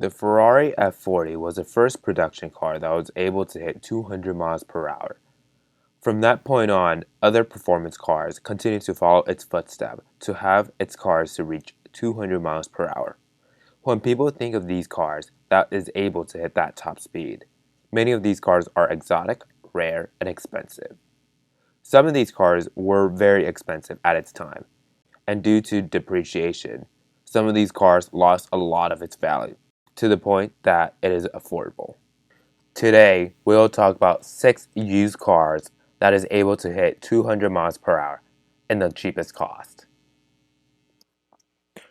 The Ferrari F40 was the first production car that was able to hit 200 miles per hour. From that point on, other performance cars continued to follow its footsteps to have its cars to reach 200 miles per hour. When people think of these cars that is able to hit that top speed, many of these cars are exotic, rare, and expensive. Some of these cars were very expensive at its time, and due to depreciation, some of these cars lost a lot of its value, to the point that it is affordable. Today, we'll talk about 6 used cars that is able to hit 200 miles per hour in the cheapest cost.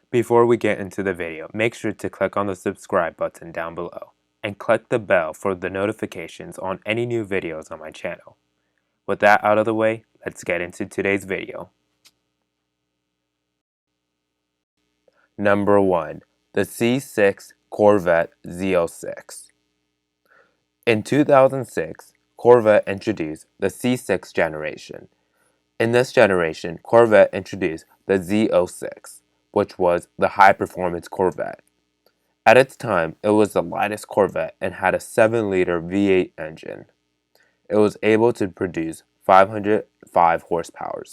Before we get into the video, make sure to click on the subscribe button down below and click the bell for the notifications on any new videos on my channel. With that out of the way, let's get into today's video. Number 1. The C6 Corvette Z06. In 2006, Corvette introduced the C6 generation. In this generation, Corvette introduced the Z06, which was the high-performance Corvette. At its time, it was the lightest Corvette and had a 7-liter V8 engine. It was able to produce 505 horsepower.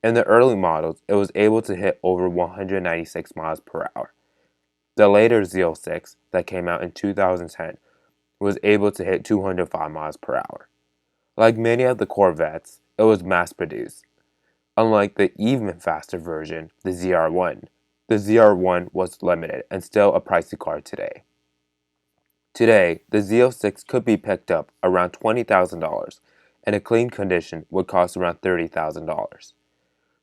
In the early models, it was able to hit over 196 miles per hour. The later Z06 that came out in 2010 was able to hit 205 miles per hour. Like many of the Corvettes, it was mass-produced. Unlike the even faster version, the ZR1, the ZR1 was limited and still a pricey car today. Today, the Z06 could be picked up around $20,000 and in clean condition would cost around $30,000.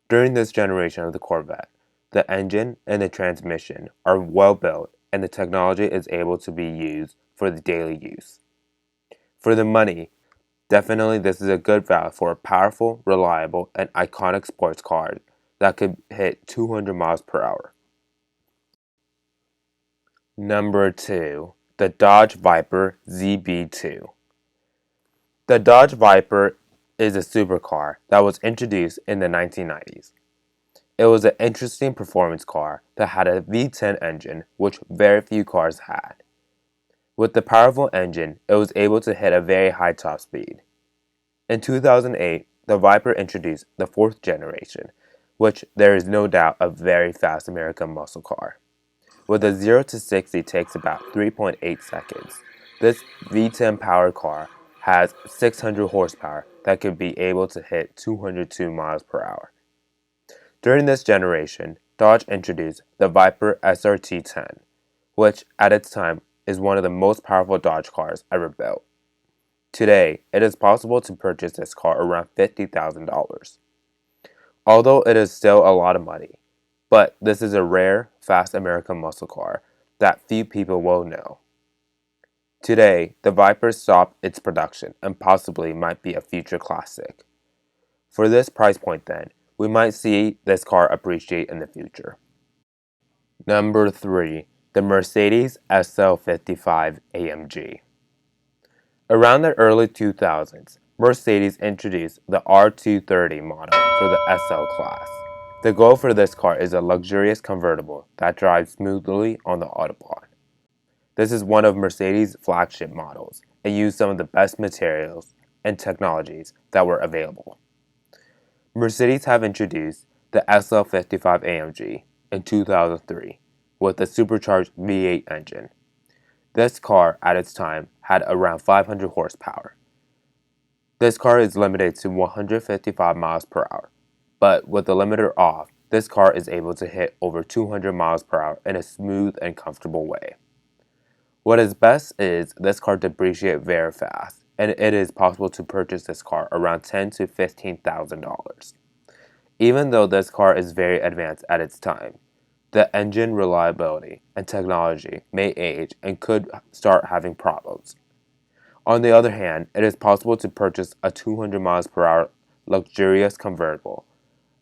During this generation of the Corvette, the engine and the transmission are well built and the technology is able to be used for the daily use. For the money, definitely this is a good value for a powerful, reliable, and iconic sports car that could hit 200 miles per hour. Number 2. The Dodge Viper ZB2. The Dodge Viper is a supercar that was introduced in the 1990s. It was an interesting performance car that had a V10 engine, which very few cars had. With the powerful engine, it was able to hit a very high top speed. In 2008, the Viper introduced the 4th generation, which there is no doubt a very fast American muscle car. With a 0 to 60 takes about 3.8 seconds. This V10 power car has 600 horsepower that could be able to hit 202 miles per hour. During this generation, Dodge introduced the Viper SRT10, which at its time is one of the most powerful Dodge cars ever built. Today, it is possible to purchase this car around $50,000. Although it is still a lot of money, but this is a rare, fast American muscle car that few people will know. Today, the Viper stopped its production and possibly might be a future classic. For this price point then, we might see this car appreciate in the future. Number 3. The Mercedes SL55 AMG. Around the early 2000s, Mercedes introduced the R230 model for the SL class. The goal for this car is a luxurious convertible that drives smoothly on the Autobahn. This is one of Mercedes' flagship models and used some of the best materials and technologies that were available. Mercedes have introduced the SL55 AMG in 2003 with a supercharged V8 engine. This car at its time had around 500 horsepower. This car is limited to 155 miles per hour, but with the limiter off, this car is able to hit over 200 miles per hour in a smooth and comfortable way. What is best is this car depreciates very fast, and it is possible to purchase this car around $10,000 to $15,000. Even though this car is very advanced at its time, the engine reliability and technology may age and could start having problems. On the other hand, it is possible to purchase a 200 miles per hour luxurious convertible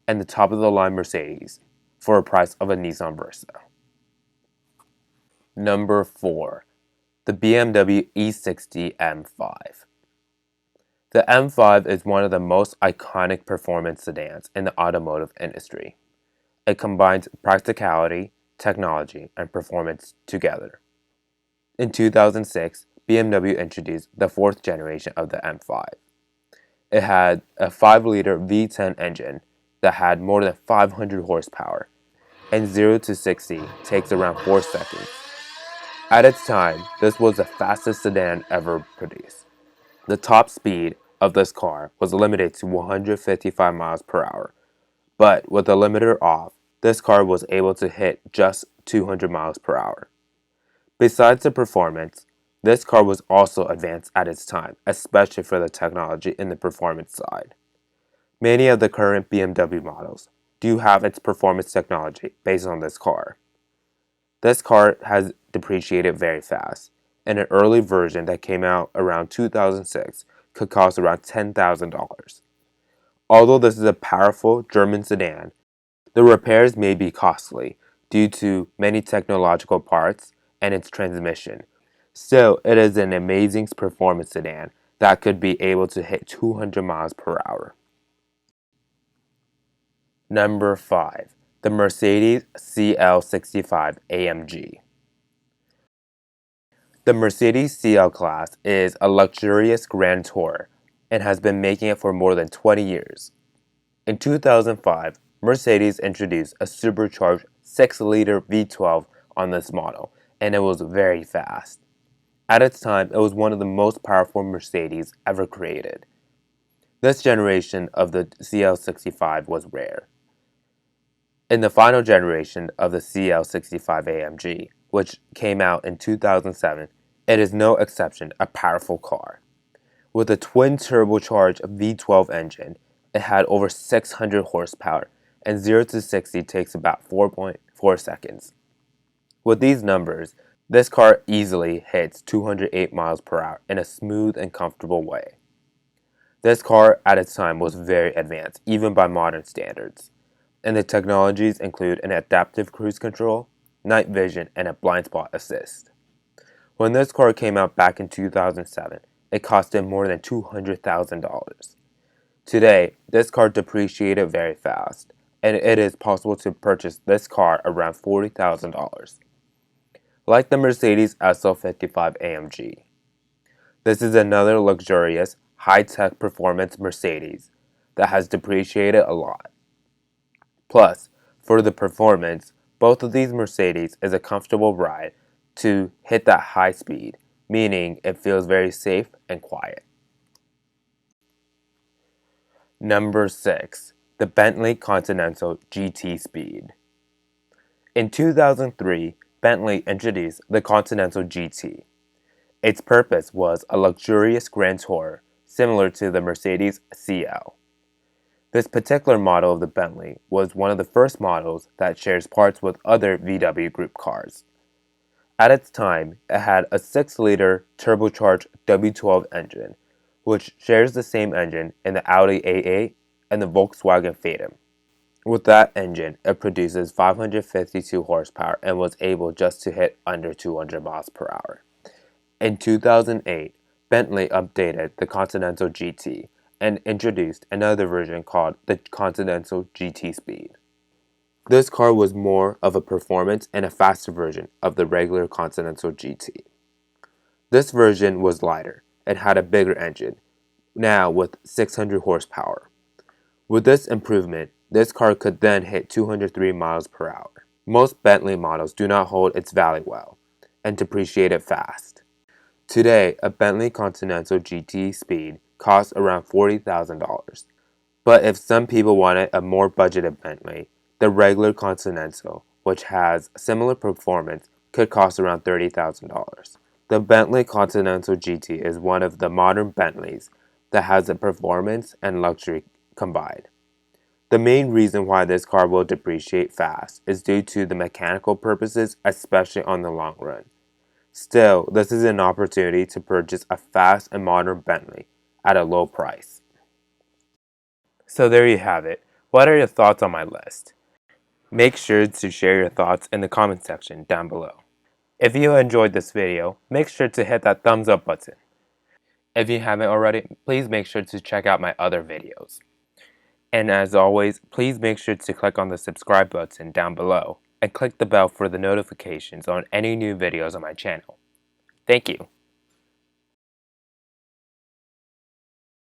and the top-of-the-line Mercedes for a price of a Nissan Versa. Number 4. The BMW E60 M5. The M5 is one of the most iconic performance sedans in the automotive industry. It combines practicality, technology, and performance together. In 2006, BMW introduced the fourth generation of the M5. It had a 5-liter V10 engine that had more than 500 horsepower, and 0 to 60 takes around 4 seconds. At its time, this was the fastest sedan ever produced. The top speed of this car was limited to 155 miles per hour, but with the limiter off, this car was able to hit just 200 miles per hour. Besides the performance, this car was also advanced at its time, especially for the technology in the performance side. Many of the current BMW models do have its performance technology based on this car. This car has depreciated very fast, and an early version that came out around 2006 could cost around $10,000. Although this is a powerful German sedan, the repairs may be costly due to many technological parts and its transmission. Still, it is an amazing performance sedan that could be able to hit 200 miles per hour. Number 5. The Mercedes CL65 AMG. The Mercedes CL class is a luxurious grand tour and has been making it for more than 20 years. In 2005, Mercedes introduced a supercharged 6-liter V12 on this model, and it was very fast. At its time, it was one of the most powerful Mercedes ever created. This generation of the CL65 was rare. In the final generation of the CL65 AMG, which came out in 2007, it is no exception a powerful car. With a twin turbocharged V12 engine, it had over 600 horsepower, and 0 to 60 takes about 4.4 seconds. With these numbers, this car easily hits 208 miles per hour in a smooth and comfortable way. This car at its time was very advanced, even by modern standards, and the technologies include an adaptive cruise control, night vision, and a blind spot assist. When this car came out back in 2007, it costed more than $200,000. Today, this car depreciated very fast, and it is possible to purchase this car around $40,000. Like the Mercedes SL55 AMG. This is another luxurious, high-tech performance Mercedes that has depreciated a lot. Plus, for the performance, both of these Mercedes is a comfortable ride to hit that high speed, meaning it feels very safe and quiet. Number 6. The Bentley Continental GT Speed. In 2003, Bentley introduced the Continental GT. Its purpose was a luxurious grand tour similar to the Mercedes CL. This particular model of the Bentley was one of the first models that shares parts with other VW Group cars. At its time, it had a 6-liter turbocharged W12 engine, which shares the same engine in the Audi A8 and the Volkswagen Phantom. With that engine, it produces 552 horsepower and was able just to hit under 200 miles per hour. In 2008, Bentley updated the Continental GT and introduced another version called the Continental GT Speed. This car was more of a performance and a faster version of the regular Continental GT. This version was lighter and had a bigger engine, now with 600 horsepower. With this improvement, this car could then hit 203 miles per hour. Most Bentley models do not hold its value well and depreciate it fast. Today, a Bentley Continental GT Speed costs around $40,000. But if some people wanted a more budgeted Bentley, the regular Continental, which has similar performance, could cost around $30,000. The Bentley Continental GT is one of the modern Bentleys that has the performance and luxury combined. The main reason why this car will depreciate fast is due to the mechanical purposes, especially on the long run. Still, this is an opportunity to purchase a fast and modern Bentley at a low price. So there you have it. What are your thoughts on my list? Make sure to share your thoughts in the comment section down below. If you enjoyed this video, make sure to hit that thumbs up button. If you haven't already, please make sure to check out my other videos. And as always, please make sure to click on the subscribe button down below and click the bell for the notifications on any new videos on my channel. Thank you.